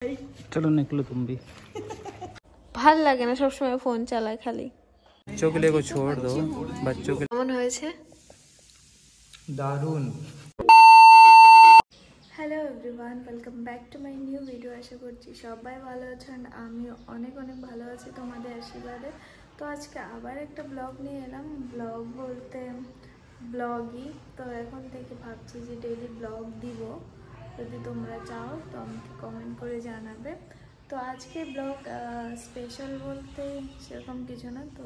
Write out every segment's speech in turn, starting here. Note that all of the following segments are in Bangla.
चलो निकलो तुम भी। ভাল লাগে না সব সময় ফোন চালায় খালি। बच्चों के लिए को छोड़ दो, बच्चों के কেমন হয়েছে? दारुण। Hello everyone, welcome back to my new video. আশা করছি সবাই ভালো আছেন, আমিও অনেক অনেক ভালো আছি তোমাদের আশীর্বাদে। তো আজকে আবার একটা ব্লগ নিয়ে এলাম। ব্লগ বলতে ব্লগই তো, এখন থেকে ভাবছি যে ডেইলি ব্লগ দিব। যদি তোমরা চাও তো আমাকে কমেন্ট করে জানাবে। তো আজকে ব্লগ স্পেশাল বলতে সেরকম কিছু না, তো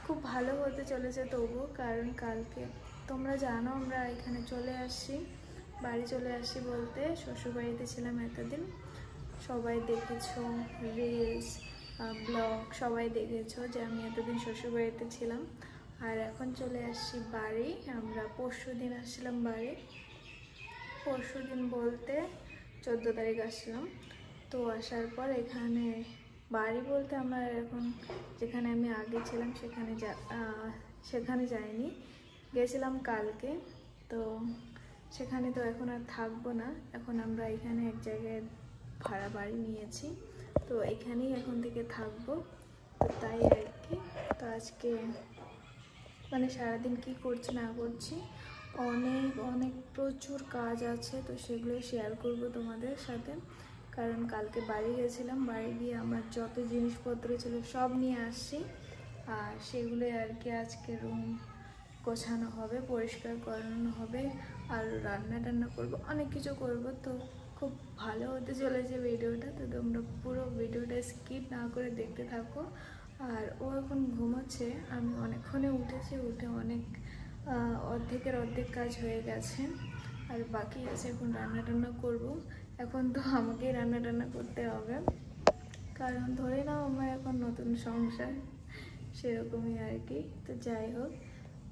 খুব ভালো হতে চলেছে তবুও, কারণ কালকে তোমরা জানো আমরা এখানে চলে আসছি, বাড়ি চলে আসি বলতে শ্বশুরবাড়িতে ছিলাম এতদিন। সবাই দেখেছো রিলস ব্লগ, সবাই দেখেছো যে আমি এতদিন শ্বশুরবাড়িতে ছিলাম। আর এখন চলে আসছি বাড়ি। আমরা পরশুদিন আসছিলাম বাড়ি, পরশুদিন বলতে 14 তারিখ আসলাম। তো আসার পর এখানে বাড়ি বলতে আমার এখন যেখানে আমি আগে ছিলাম সেখানে যাইনি, গেছিলাম কালকে। তো সেখানে তো এখন আর থাকবো না, এখন আমরা এখানে এক জায়গায় ভাড়া বাড়ি নিয়েছি, তো এখানেই এখন থেকে থাকবো। তো তাই আর কি। তো আজকে মানে সারাদিন কি করছি না করছি, অনেক প্রচুর কাজ আছে, তো সেগুলো শেয়ার করব তোমাদের সাথে। কারণ কালকে বাড়ি গেছিলাম, বাড়ি গিয়ে আমার যত জিনিসপত্র ছিল সব নিয়ে আসছি, আর সেগুলো আর কি আজকে রুম গোছানো হবে, পরিষ্কার করানো হবে, আর রান্না টান্না করব, অনেক কিছু করব। তো খুব ভালো হতে চলেছে ভিডিওটা, তো তোমরা পুরো ভিডিওটা স্কিপ না করে দেখতে থাকো। আর ও এখন ঘুমাচ্ছে, আমি অনেকক্ষণে উঠেছি, উঠে অনেক অর্ধেক কাজ হয়ে গেছে, আর বাকি আছে এখন রান্না টান্না করব। এখন তো আমাকেই রান্না টান্না করতে হবে, কারণ ধরে নাও আমার এখন নতুন সংসার, সেরকমই আর কি। তো যাই হোক,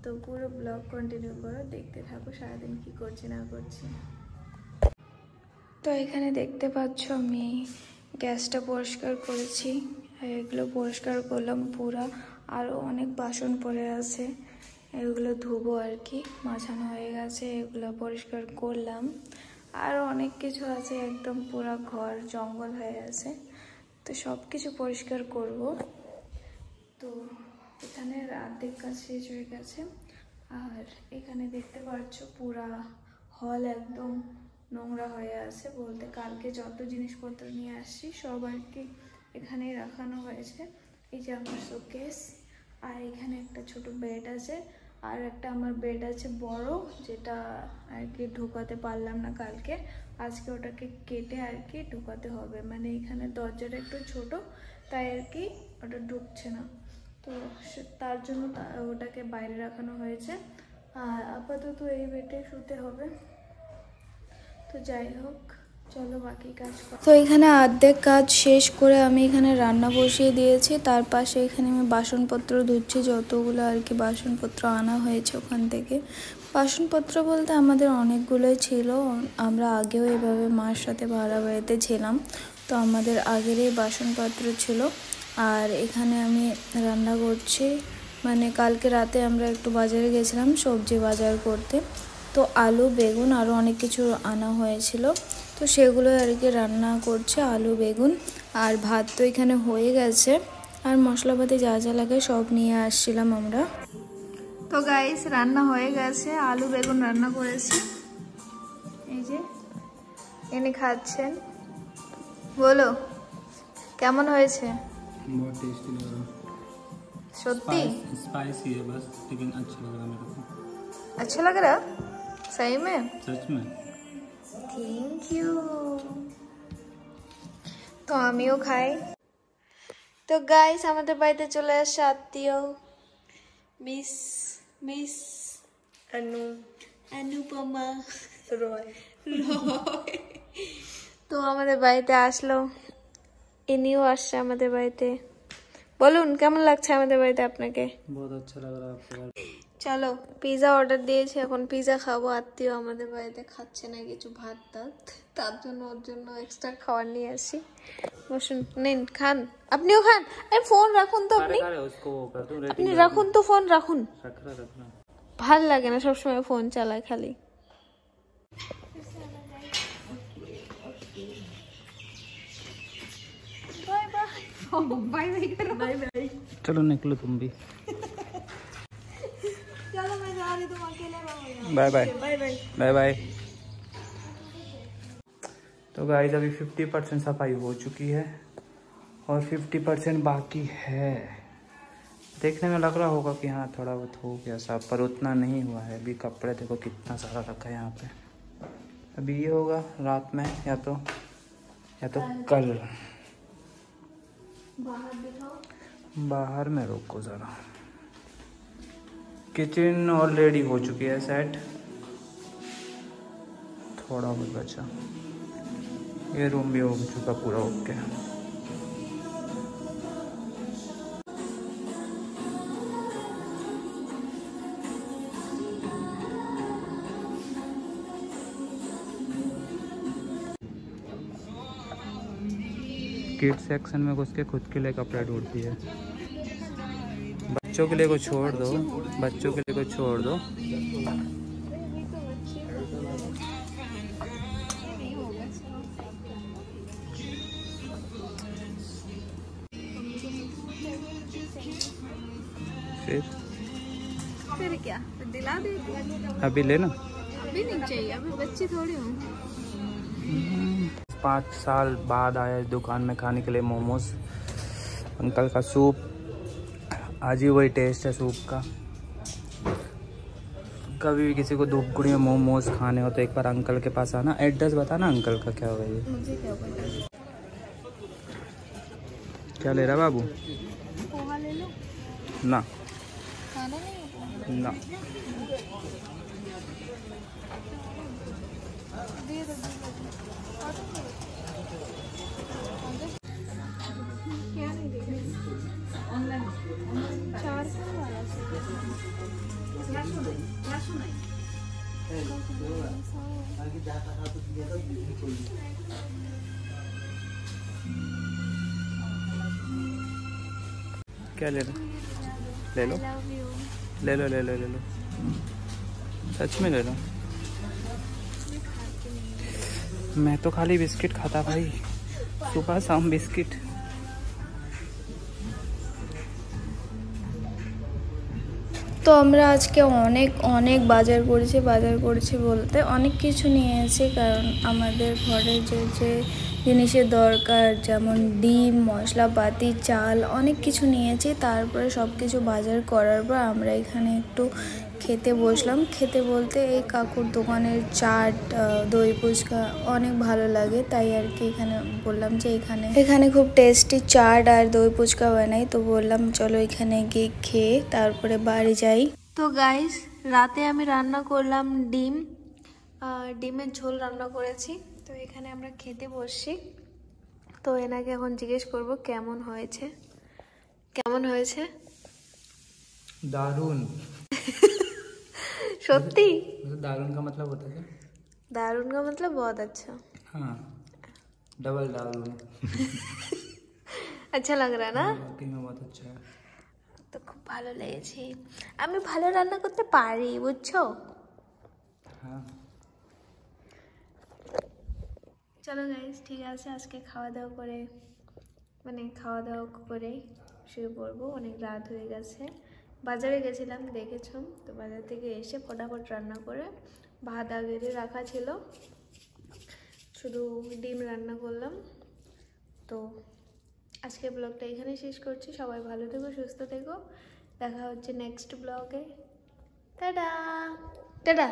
তো পুরো ব্লগ কন্টিনিউ করো, দেখতে থাকো সারাদিন কি করছি না করছি। তো এখানে দেখতে পাচ্ছ আমি গ্যাসটা পরিষ্কার করেছি, আর এগুলো পরিষ্কার করলাম পুরা। আরও অনেক বাসন পড়ে আছে, এগুলো ধুবো আর কি, মাঝানো হয়ে গেছে, এগুলো পরিষ্কার করলাম। আরও অনেক কিছু আছে, একদম পুরা ঘর জঙ্গল হয়ে আছে, তো সব কিছু পরিষ্কার করব। তো এখানে অর্ধেক কাজ শেষ হয়ে গেছে, আর এখানে দেখতে পাচ্ছ পুরা হল একদম নোংরা হয়ে আছে বলতে, কালকে যত জিনিসপত্র নিয়ে আসছি সব আর কি এখানেই রাখানো হয়েছে। এই যে আমার শোকেস, আর এখানে একটা ছোট বেড আছে, আর একটা আমার বেড আছে বড়, যেটা আর কি ঢোকাতে পারলাম না কালকে, আজকে ওটাকে কেটে আর কি ঢোকাতে হবে। মানে এখানে দরজাটা একটু ছোট, তাই আর কি ওটা ঢুকছে না, তো তার জন্য ওটাকে বাইরে রাখানো হয়েছে। আর আপাতত এই বেডে শুতে হবে। তো যাই হোক, চলো বাকি কাজ করো। তো এখানে অর্ধেক কাজ শেষ করে আমি এখানে রান্না বসিয়ে দিয়েছি, তার পাশে এখানে আমি বাসনপত্র ধুচ্ছি, যতগুলো আর কি বাসনপত্র আনা হয়েছে ওখান থেকে। বাসনপত্র বলতে আমাদের অনেকগুলোই ছিল, আমরা আগেও এভাবে মার সাথে ভাড়া বাড়িতে ছিলাম, তো আমাদের আগেরই বাসনপত্র ছিল। আর এখানে আমি রান্না করছি, মানে কালকে রাতে আমরা একটু বাজারে গেছিলাম সবজি বাজার করতে, তো আলু বেগুন আরও অনেক কিছু আনা হয়েছিল, তো সেগুলো আর কি রান্না করছে, আলু বেগুন। আর ভাত তো এখানে হয়ে গেছে, আর মশলাপাতি যা যা লাগে সব নিয়ে আসছিলাম আমরা। তো গাইস রান্না হয়ে গেছে, আলু বেগুন রান্না করেছি, এই যে এনে খাচ্ছেন। বলো কেমন হয়েছে? बहुत टेस्टी लग रहा है, সত্যি स्पाइसी है बस, लेकिन अच्छा लग रहा है मेरे को। अच्छा लग रहा सही में? सच में। Thank you. তো আমিও খাই। তো গাইস আমাদের বাড়িতে চলে আসছে আত্মীয় মিস অনুপমা রয়। তো আমাদের বাড়িতে আসলো, ইনিও আসছে আমাদের বাড়িতে। বলুন কেমন লাগছে আমাদের বাড়িতে আপনাকে? बहुत अच्छा लग रहा है आपको। চলো পিজা অর্ডার দিয়েছি, এখন পিজা খাবো। আত্মীয় আমাদের বাড়িতে খাচ্ছে না কিছু ভাত টাত, তার জন্য ওর জন্য এক্সট্রা খাবার নিয়ে আসি। বসুন, নিন খান, আপনিও খান। আরে ফোন রাখুন তো, আপনি রাখুন তো, ফোন রাখুন, ভাল লাগে না সবসময় ফোন চালায় খালি। बाय बाय करो। Bye bye. चलो निकलो तुम भी। चलो मैं जा रही, तुम अकेले रहो। Bye bye. Bye bye. Bye bye. तो गाइस अभी 50% सफाई हो चुकी है और 50% बाकी है। देखने में लग रहा होगा कि हाँ थोड़ा बहुत हो गया साफ, पर उतना नहीं हुआ है। अभी कपड़े देखो कितना सारा रखा है यहाँ पे। अभी ये होगा रात में या तो कल। बाहर दिखाओ। बाहर में रोको ज़रा। किचन ऑलरेडी हो चुकी है सेट, थोड़ा बहुत बचा। ये रूम भी हो चुका पूरा ओके। किड्स सेक्शन में घुस के खुद के लिए कपड़े ढूंढती है। बच्चों के लिए को छोड़ दो, बच्चों के लिए को छोड़ दो। फिर क्या, फिर दिला देती। अभी लेना, अभी नहीं चाहिए, अभी बच्ची थोड़ी हूँ। 5 साल बाद आया इस दुकान में खाने के लिए मोमोज। अंकल का सूप, आज ही वही टेस्ट है सूप का। कभी भी किसी को धूपगुड़ी में मोमोज खाने हो तो एक बार अंकल के पास आना। एड्रेस बताना अंकल का क्या होगा ये। मुझे क्या पता। क्या ले रहा बाबू? पोहा ले लो ना खाना नहीं ना। दे दो। क्या नहीं देख रही? ऑनलाइन 400 वाला क्या ले लो? ले लो ले लो ले लो ले लो, सच में ले लो। मैं तो खाली बिस्किट खाता भाई, सुबह शाम बिस्किट। তো আমরা আজকে অনেক অনেক বাজার করেছি বলতে অনেক কিছু নিয়ে এসেছি, কারণ আমাদের ঘরে যে যে জিনিসের দরকার, যেমন ডিম, মশলাপাতি, চাল, অনেক কিছু নিয়েছি। তারপরে সব কিছু বাজার করার পর আমরা এখানে একটু খেতে বসলাম। খেতে বলতে এই কাকুর দোকানের চাট, দই ফুচকা অনেক ভালো লাগে, তাই আর কি এখানে বললাম যে এখানে খুব টেস্টি চাট আর দই ফুচকা বানাই। তো বললাম চলো এখানে গিয়ে খেয়ে তারপরে বাড়ি যাই। তো গাইস রাতে আমি রান্না করলাম ডিমের ঝোল রান্না করেছি। তো এখানে আমরা খেতে বসছি। তো এনাকে এখন জিজ্ঞেস করব কেমন হয়েছে। दारुण। সত্যি? दारुण का मतलब होता है? दारुण का मतलब बहुत अच्छा। हाँ, डबल दारुण। अच्छा लग रहा है ना? वाकई में बहुत अच्छा है। তো খুব ভালো লেগেছে। আমি ভালো রান্না করতে পারি, বুঝছো? हाँ। চলো গাইস ঠিক আছে, আজকে খাওয়া দাওয়া করে শুয়ে পড়বো। অনেক রাত হয়ে গেছে। বাজারে গেছিলাম দেখেছো, তো বাজার থেকে এসে ফটাফট রান্না করে ভাত আগে রাখা ছিল, শুধু ডিম রান্না করলাম। তো আজকের ব্লগটা এখানে শেষ করছি। সবাই ভালো থেকো, সুস্থ থেকো। দেখা হচ্ছে নেক্সট ব্লগে। Tata tata.